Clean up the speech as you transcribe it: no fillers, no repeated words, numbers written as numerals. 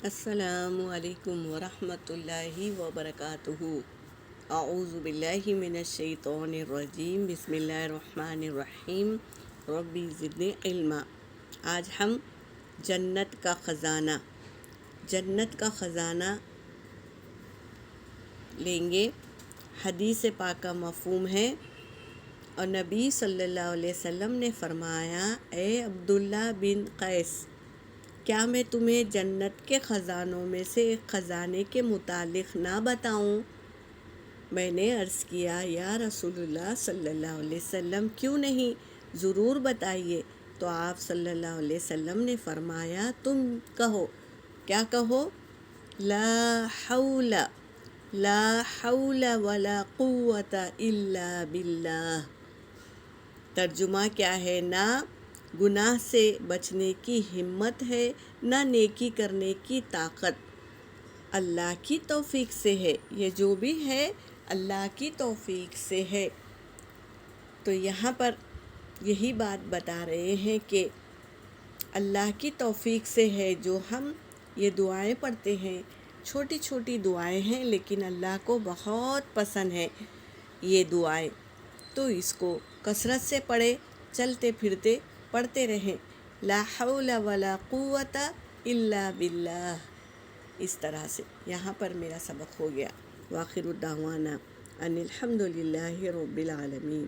السلام علیکم ورحمۃ اللہ وبرکاتہ۔ اعوذ باللہ من الشیطان الرجیم، بسم اللہ الرحمن الرحیم، ربی زدنی علما۔ آج ہم جنت کا خزانہ لیں گے۔ حدیث پاک کا مفہوم ہے اور نبی صلی اللہ علیہ وسلم نے فرمایا، اے عبداللہ بن قیس، کیا میں تمہیں جنت کے خزانوں میں سے ایک خزانے کے متعلق نہ بتاؤں؟ میں نے عرض کیا، یا رسول اللہ صلی اللہ علیہ وسلم، کیوں نہیں، ضرور بتائیے۔ تو آپ صلی اللہ علیہ وسلم نے فرمایا، تم کہو، کیا کہو؟ لا حول ولا قوت الا باللہ۔ ترجمہ کیا ہے؟ نہ گناہ سے بچنے کی ہمت ہے، نہ نیکی کرنے کی طاقت، اللہ کی توفیق سے ہے۔ یہ جو بھی ہے اللہ کی توفیق سے ہے۔ تو یہاں پر یہی بات بتا رہے ہیں کہ اللہ کی توفیق سے ہے جو ہم یہ دعائیں پڑھتے ہیں۔ چھوٹی چھوٹی دعائیں ہیں لیکن اللہ کو بہت پسند ہے یہ دعائیں، تو اس کو کثرت سے پڑھے، چلتے پھرتے پڑھتے رہیں، لا حول ولا قوت الا باللہ۔ اس طرح سے یہاں پر میرا سبق ہو گیا۔ وآخر دعوانا ان الحمد للہ رب العالمین۔